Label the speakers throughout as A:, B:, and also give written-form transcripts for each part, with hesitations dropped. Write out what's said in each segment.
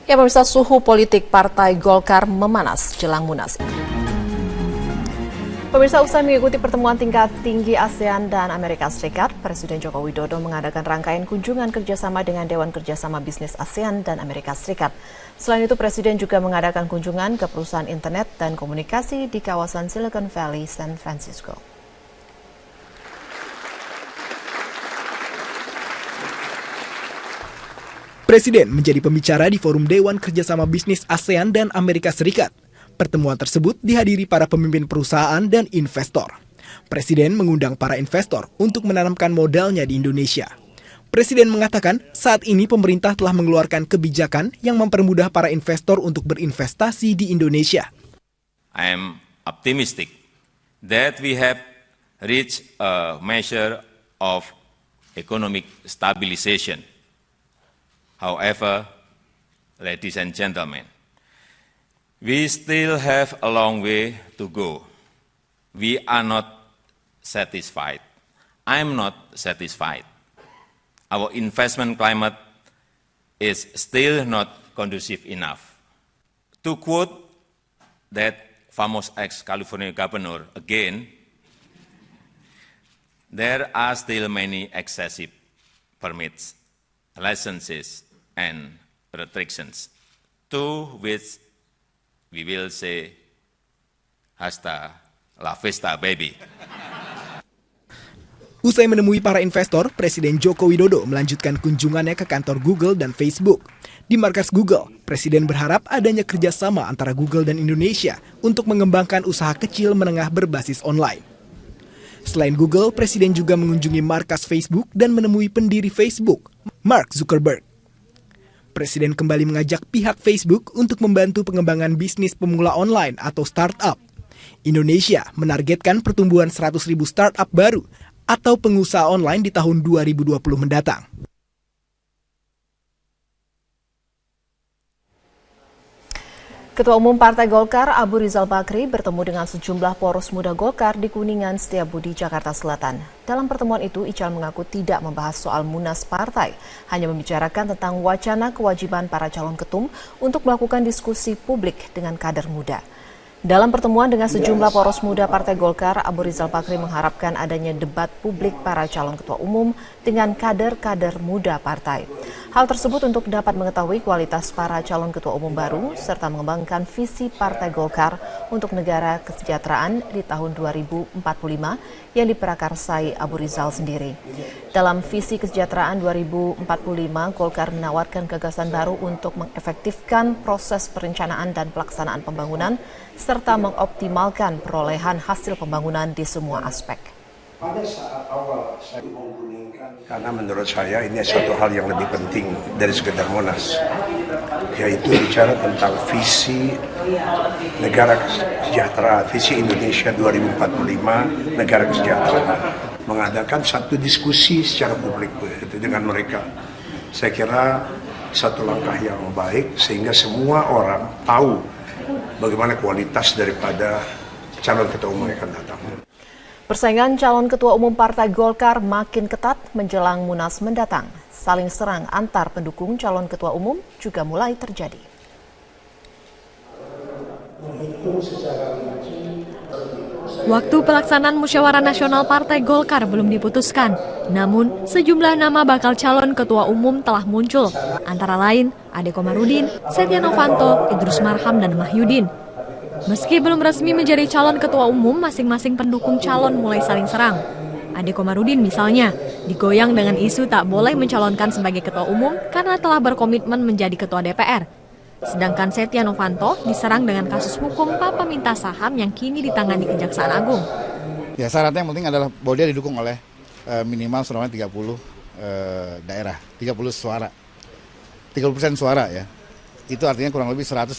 A: Ya pemirsa, suhu politik Partai Golkar memanas jelang Munas. Pemirsa, usai mengikuti pertemuan tingkat tinggi ASEAN dan Amerika Serikat, Presiden Joko Widodo mengadakan rangkaian kunjungan kerjasama dengan Dewan Kerjasama Bisnis ASEAN dan Amerika Serikat. Selain itu, Presiden juga mengadakan kunjungan ke perusahaan internet dan komunikasi di kawasan Silicon Valley, San Francisco.
B: Presiden menjadi pembicara di Forum Dewan Kerjasama Bisnis ASEAN dan Amerika Serikat. Pertemuan tersebut dihadiri para pemimpin perusahaan dan investor. Presiden mengundang para investor untuk menanamkan modalnya di Indonesia. Presiden mengatakan saat ini pemerintah telah mengeluarkan kebijakan yang mempermudah para investor untuk berinvestasi di Indonesia.
C: I am optimistic that we have reached a measure of economic stabilization. However, ladies and gentlemen, we still have a long way to go. We are not satisfied. I'm not satisfied. Our investment climate is still not conducive enough. To quote that famous ex-California governor again, there are still many excessive permits, licenses, and restrictions, to which we will say, hasta la vista, baby.
B: Usai menemui para investor, Presiden Joko Widodo melanjutkan kunjungannya ke kantor Google dan Facebook. Di markas Google, Presiden berharap adanya kerjasama antara Google dan Indonesia untuk mengembangkan usaha kecil menengah berbasis online. Selain Google, Presiden juga mengunjungi markas Facebook dan menemui pendiri Facebook, Mark Zuckerberg. Presiden kembali mengajak pihak Facebook untuk membantu pengembangan bisnis pemula online atau startup. Indonesia menargetkan pertumbuhan 100.000 startup baru atau pengusaha online di tahun 2020 mendatang.
A: Ketua Umum Partai Golkar Abu Rizal Bakri bertemu dengan sejumlah poros muda Golkar di Kuningan, Setiabudi, Jakarta Selatan. Dalam pertemuan itu, Ical mengaku tidak membahas soal Munas Partai, hanya membicarakan tentang wacana kewajiban para calon ketum untuk melakukan diskusi publik dengan kader muda. Dalam pertemuan dengan sejumlah poros muda Partai Golkar, Abu Rizal Bakri mengharapkan adanya debat publik para calon ketua umum dengan kader-kader muda partai. Hal tersebut untuk dapat mengetahui kualitas para calon ketua umum baru serta mengembangkan visi Partai Golkar untuk negara kesejahteraan di tahun 2045 yang diprakarsai Abu Rizal sendiri. Dalam visi kesejahteraan 2045, Golkar menawarkan gagasan baru untuk mengefektifkan proses perencanaan dan pelaksanaan pembangunan serta mengoptimalkan perolehan hasil pembangunan di semua aspek.
D: Pada saat awal saya menggulingkan, karena menurut saya ini satu hal yang lebih penting dari sekedar Monas, yaitu bicara tentang visi negara kesejahteraan, visi Indonesia 2045, negara kesejahteraan. Mengadakan satu diskusi secara publik dengan mereka. Saya kira satu langkah yang baik sehingga semua orang tahu bagaimana kualitas daripada calon ketua umum yang akan datang.
A: Persaingan calon ketua umum Partai Golkar makin ketat menjelang Munas mendatang. Saling serang antar pendukung calon ketua umum juga mulai terjadi.
E: Waktu pelaksanaan musyawarah nasional Partai Golkar belum diputuskan. Namun, sejumlah nama bakal calon ketua umum telah muncul. Antara lain, Ade Komarudin, Setia Novanto, Idrus Marham, dan Mahyudin. Meski belum resmi menjadi calon ketua umum, masing-masing pendukung calon mulai saling serang. Ade Komarudin misalnya, digoyang dengan isu tak boleh mencalonkan sebagai ketua umum karena telah berkomitmen menjadi ketua DPR. Sedangkan Setia Novanto diserang dengan kasus hukum papa minta saham yang kini ditangani Kejaksaan Agung.
F: Ya, syaratnya yang penting adalah bahwa dia didukung oleh minimal 30 daerah, 30 suara. 30% suara ya. Itu artinya kurang lebih 180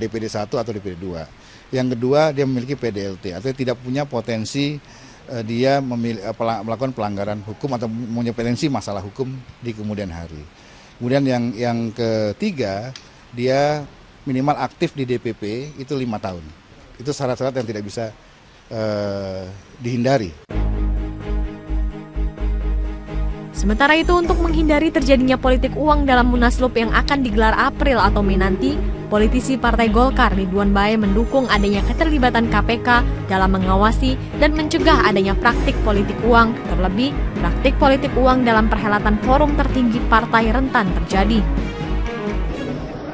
F: DPD 1 atau DPD 2. Yang kedua, dia memiliki PDLT, artinya tidak punya potensi dia melakukan pelanggaran hukum atau punya potensi masalah hukum di kemudian hari. Kemudian yang ketiga, dia minimal aktif di DPP itu 5 tahun. Itu syarat-syarat yang tidak bisa dihindari.
E: Sementara itu, untuk menghindari terjadinya politik uang dalam Munaslup yang akan digelar April atau Mei nanti, politisi Partai Golkar Ridwan Bae mendukung adanya keterlibatan KPK dalam mengawasi dan mencegah adanya praktik politik uang, terlebih praktik politik uang dalam perhelatan forum tertinggi partai rentan terjadi.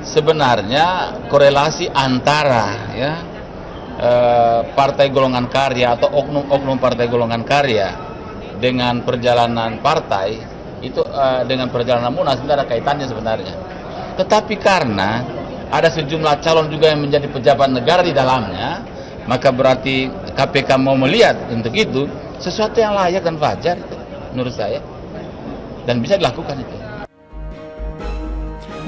G: Sebenarnya korelasi antara partai golongan karya atau oknum-oknum partai golongan karya dengan perjalanan partai itu dengan perjalanan Munas tidak ada kaitannya sebenarnya. Tetapi karena ada sejumlah calon juga yang menjadi pejabat negara di dalamnya, maka berarti KPK mau melihat untuk itu sesuatu yang layak dan wajar itu, menurut saya, dan bisa dilakukan itu.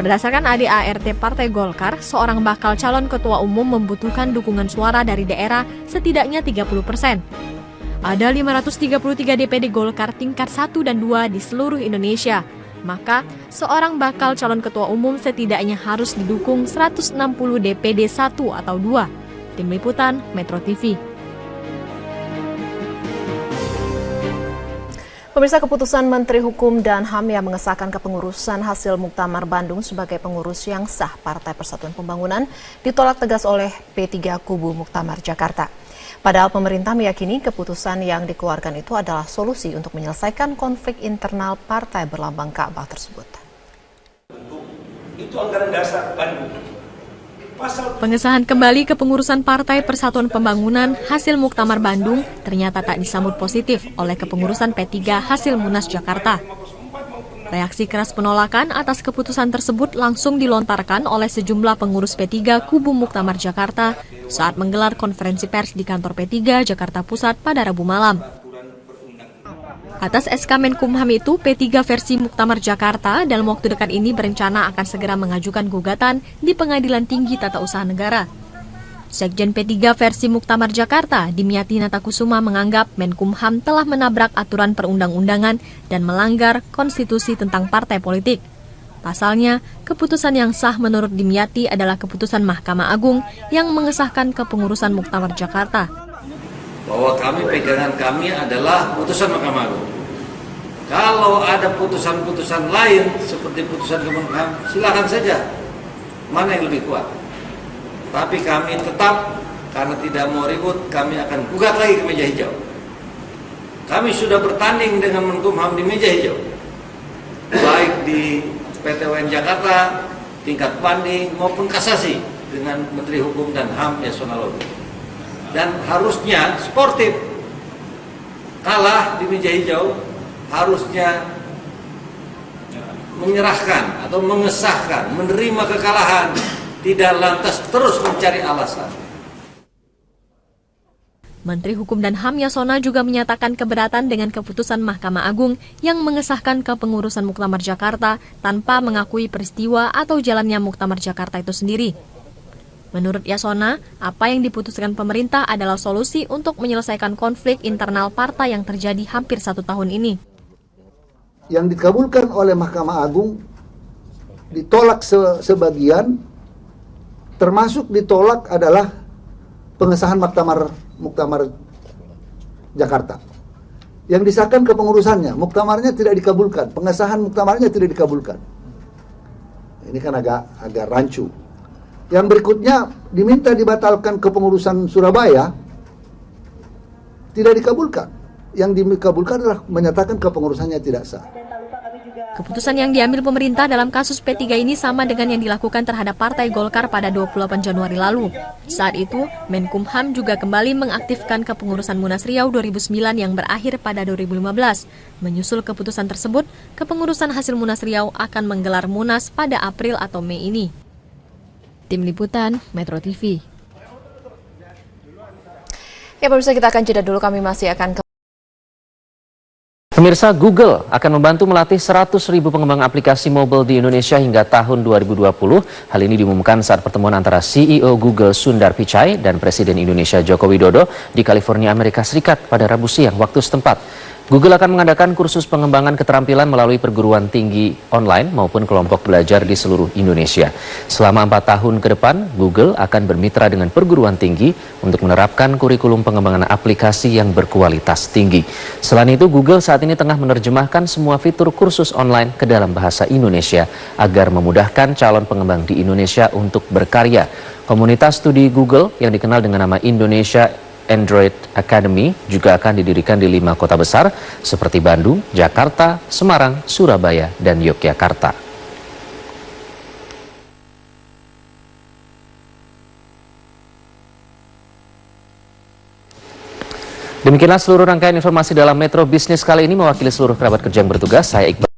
E: Berdasarkan ADART Partai Golkar, seorang bakal calon ketua umum membutuhkan dukungan suara dari daerah setidaknya 30%. Ada 533 DPD Golkar tingkat 1 dan 2 di seluruh Indonesia. Maka, seorang bakal calon ketua umum setidaknya harus didukung 160 DPD 1 atau 2. Tim Liputan, Metro TV.
A: Pemirsa, keputusan Menteri Hukum dan HAM yang mengesahkan kepengurusan hasil Muktamar Bandung sebagai pengurus yang sah Partai Persatuan Pembangunan ditolak tegas oleh P3 Kubu Muktamar Jakarta. Padahal pemerintah meyakini keputusan yang dikeluarkan itu adalah solusi untuk menyelesaikan konflik internal partai berlambang Ka'bah tersebut.
D: Itu anggaran dasar Bandung.
E: Pengesahan kembali kepengurusan Partai Persatuan Pembangunan hasil Muktamar Bandung ternyata tak disambut positif oleh kepengurusan P3 hasil Munas Jakarta. Reaksi keras penolakan atas keputusan tersebut langsung dilontarkan oleh sejumlah pengurus P3 Kubu Muktamar Jakarta saat menggelar konferensi pers di kantor P3 Jakarta Pusat pada Rabu malam. Atas SK Menkumham itu, P3 versi Muktamar Jakarta dalam waktu dekat ini berencana akan segera mengajukan gugatan di Pengadilan Tinggi Tata Usaha Negara. Sekjen P3 versi Muktamar Jakarta, Dimyati Natakusuma menganggap Menkumham telah menabrak aturan perundang-undangan dan melanggar konstitusi tentang partai politik. Pasalnya, keputusan yang sah menurut Dimyati adalah keputusan Mahkamah Agung yang mengesahkan kepengurusan Muktamar Jakarta.
H: Bahwa pegangan kami adalah putusan Mahkamah Agung. Kalau ada putusan-putusan lain seperti putusan Kemenkumham, silakan saja. Mana yang lebih kuat? Tapi kami tetap, karena tidak mau ribut, kami akan gugat lagi ke meja hijau. Kami sudah bertanding dengan Menkumham di meja hijau, baik di PT UN Jakarta, tingkat banding maupun kasasi dengan Menteri Hukum dan HAM Yasona Lawli. Dan harusnya sportif, kalah di meja hijau, harusnya menyerahkan atau mengesahkan, menerima kekalahan, tidak lantas terus mencari alasan.
E: Menteri Hukum dan HAM Yasona juga menyatakan keberatan dengan keputusan Mahkamah Agung yang mengesahkan kepengurusan Muktamar Jakarta tanpa mengakui peristiwa atau jalannya Muktamar Jakarta itu sendiri. Menurut Yasona, apa yang diputuskan pemerintah adalah solusi untuk menyelesaikan konflik internal partai yang terjadi hampir 1 tahun ini.
I: Yang dikabulkan oleh Mahkamah Agung ditolak sebagian, termasuk ditolak adalah pengesahan Muktamar Jakarta. Yang disahkan kepengurusannya, muktamarnya tidak dikabulkan, pengesahan muktamarnya tidak dikabulkan. Ini kan agak rancu. Yang berikutnya diminta dibatalkan kepengurusan Surabaya, tidak dikabulkan. Yang dikabulkan adalah menyatakan kepengurusannya tidak sah.
E: Keputusan yang diambil pemerintah dalam kasus P3 ini sama dengan yang dilakukan terhadap Partai Golkar pada 28 Januari lalu. Saat itu, Menkumham juga kembali mengaktifkan kepengurusan Munas Riau 2009 yang berakhir pada 2015. Menyusul keputusan tersebut, kepengurusan hasil Munas Riau akan menggelar Munas pada April atau Mei ini. Tim Liputan, Metro TV.
A: Ya pemirsa, kita akan jeda dulu, kami masih akan
J: Pemirsa, Google akan membantu melatih 100.000 pengembang aplikasi mobile di Indonesia hingga tahun 2020. Hal ini diumumkan saat pertemuan antara CEO Google Sundar Pichai dan Presiden Indonesia Joko Widodo di California, Amerika Serikat pada Rabu siang waktu setempat. Google akan mengadakan kursus pengembangan keterampilan melalui perguruan tinggi online maupun kelompok belajar di seluruh Indonesia. Selama 4 tahun ke depan, Google akan bermitra dengan perguruan tinggi untuk menerapkan kurikulum pengembangan aplikasi yang berkualitas tinggi. Selain itu, Google saat ini tengah menerjemahkan semua fitur kursus online ke dalam bahasa Indonesia agar memudahkan calon pengembang di Indonesia untuk berkarya. Komunitas studi Google yang dikenal dengan nama Indonesia Android Academy juga akan didirikan di 5 kota besar seperti Bandung, Jakarta, Semarang, Surabaya, dan Yogyakarta. Demikianlah seluruh rangkaian informasi dalam Metro Bisnis kali ini. Mewakili seluruh kerabat kerja yang bertugas, saya Iqbal.